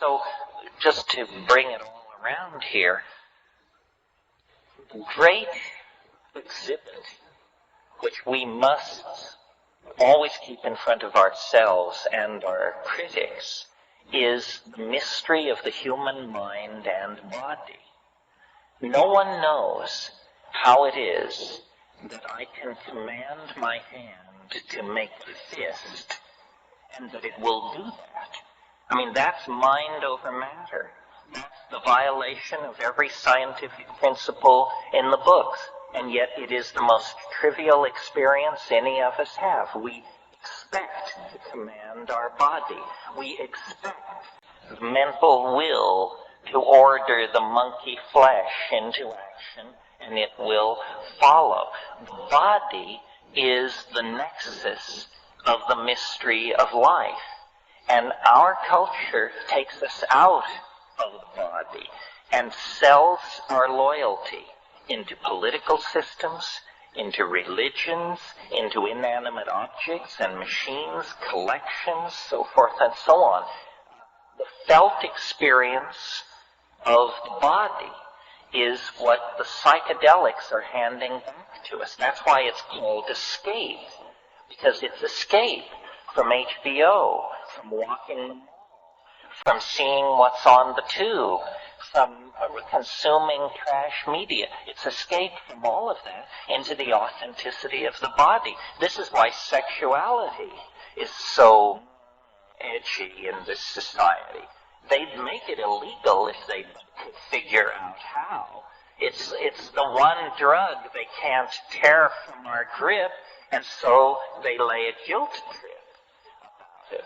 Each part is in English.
So, just to bring it all around here, the great exhibit, which we must always keep in front of ourselves and our critics, is the mystery of the human mind and body. No one knows how it is that I can command my hand to make a fist, and that it will do that. I mean, that's mind over matter. That's the violation of every scientific principle in the books. And yet it is the most trivial experience any of us have. We expect to command our body. We expect the mental will to order the monkey flesh into action, and it will follow. The body is the nexus of the mystery of life. And our culture takes us out of the body and sells our loyalty into political systems, into religions, into inanimate objects and machines, collections, so forth and so on. The felt experience of the body is what the psychedelics are handing back to us. That's why it's called escape, because it's escape from HBO, from walking the mall, from seeing what's on the tube, from consuming trash media. It's escape from all of that into the authenticity of the body. This is why sexuality is so edgy in this society. They'd make it illegal if they could figure out how. It's the one drug they can't tear from our grip, and so they lay a guilt trip about it.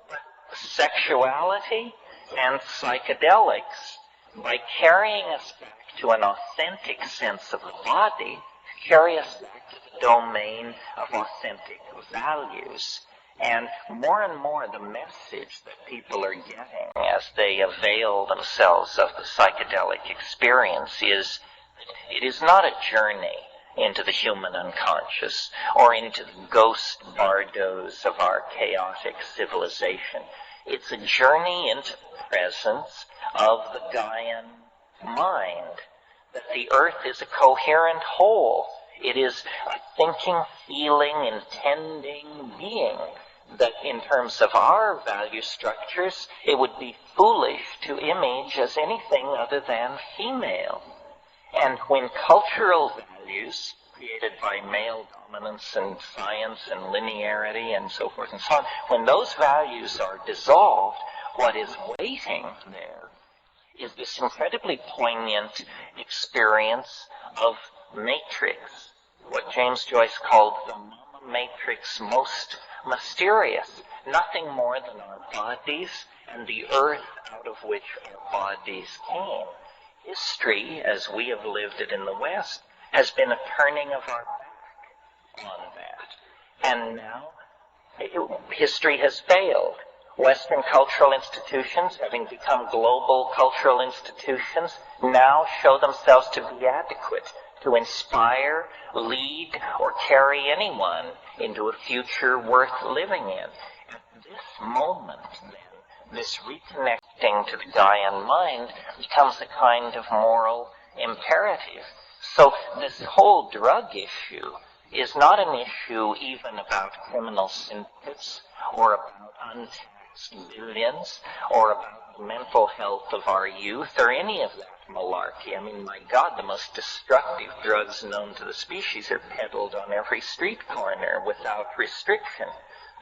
But sexuality and psychedelics, by carrying us back to an authentic sense of the body, carry us back to the domain of authentic values. And more, the message that people are getting as they avail themselves of the psychedelic experience is that it is not a journey into the human unconscious or into the ghost bardos of our chaotic civilization. It's a journey into the presence of the Gaian mind, that the earth is a coherent whole. It is a thinking, feeling, intending being, that in terms of our value structures, it would be foolish to image as anything other than female. And when cultural values, created by male dominance and science and linearity and so forth and so on, when those values are dissolved, what is waiting there is this incredibly poignant experience of matrix, what James Joyce called the mama matrix most mysterious, nothing more than our bodies and the earth out of which our bodies came. History, as we have lived it in the West, has been a turning of our back on that. And now, history has failed. Western cultural institutions, having become global cultural institutions, now show themselves to be adequate to inspire, lead, or carry anyone into a future worth living in. At this moment, then, this reconnecting to the Gaian mind becomes a kind of moral imperative. So this whole drug issue is not an issue even about criminal syndicates or about untaxed billions or about the mental health of our youth or any of that malarkey. I mean, my God, the most destructive drugs known to the species are peddled on every street corner without restriction.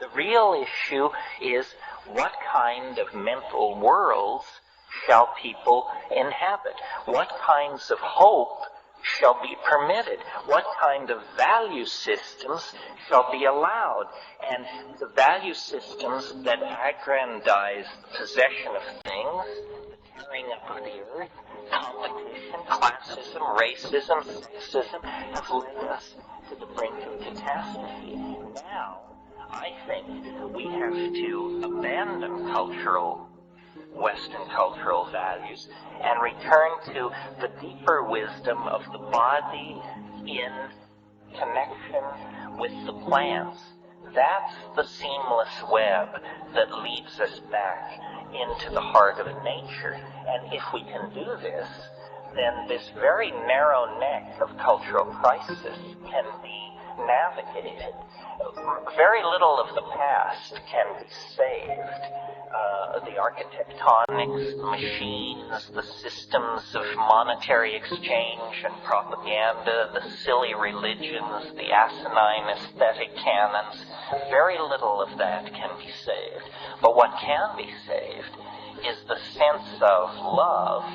The real issue is what kind of mental worlds shall people inhabit? What kinds of hope shall be permitted? What kind of value systems shall be allowed? And the value systems that aggrandize the possession of things, the tearing up of the earth, competition, classism, racism, sexism, have led us to the brink of catastrophe. Now, I think we have to abandon Western cultural values and return to the deeper wisdom of the body in connection with the plants. That's the seamless web that leads us back into the heart of nature. And if we can do this, then this very narrow neck of cultural crisis can be navigated. Very little of the past can be saved. The architectonics, the machines, the systems of monetary exchange and propaganda, the silly religions, the asinine aesthetic canons, very little of that can be saved. But what can be saved is the sense of love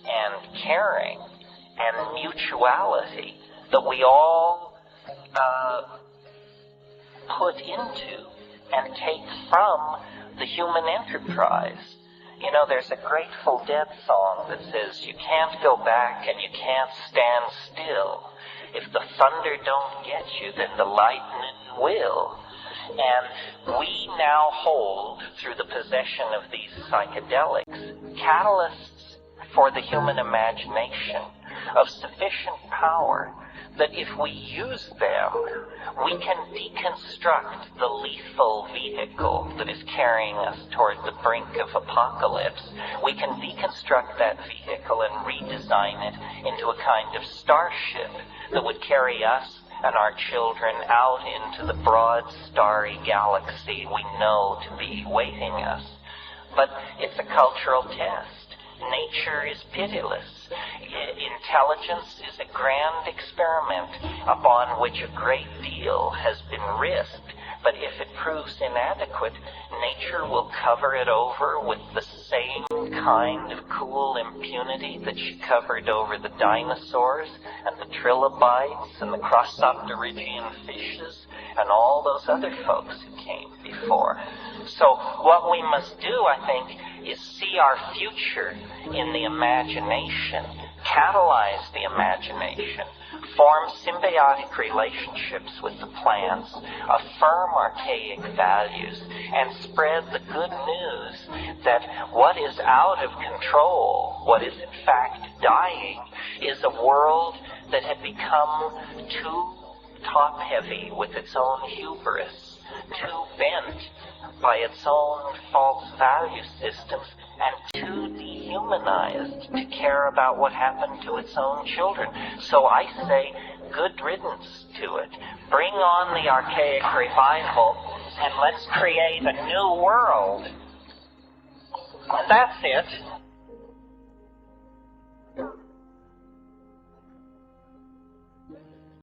and caring and mutuality that we all put into and take from the human enterprise. You know, there's a Grateful Dead song that says, you can't go back and you can't stand still. If the thunder don't get you, then the lightning will. And we now hold, through the possession of these psychedelics, catalysts for the human imagination of sufficient power that if we use them, we can deconstruct the lethal vehicle that is carrying us toward the brink of apocalypse. We can deconstruct that vehicle and redesign it into a kind of starship that would carry us and our children out into the broad starry galaxy we know to be waiting us. But it's a cultural test. Nature is pitiless. Intelligence is a grand experiment upon which a great deal has been risked. But if it proves inadequate, nature will cover it over with the same kind of cool impunity that she covered over the dinosaurs and the trilobites and the crossopterygian fishes and all those other folks who came before. So what we must do, I think, is see our future in the imagination, catalyze the imagination, form symbiotic relationships with the plants, affirm archaic values, and spread the good news that what is out of control, what is in fact dying, is a world that had become too top-heavy with its own hubris, too bent by its own false value systems, and too dehumanized to care about what happened to its own children. So I say, good riddance to it. Bring on the archaic revival, and let's create a new world. And that's it.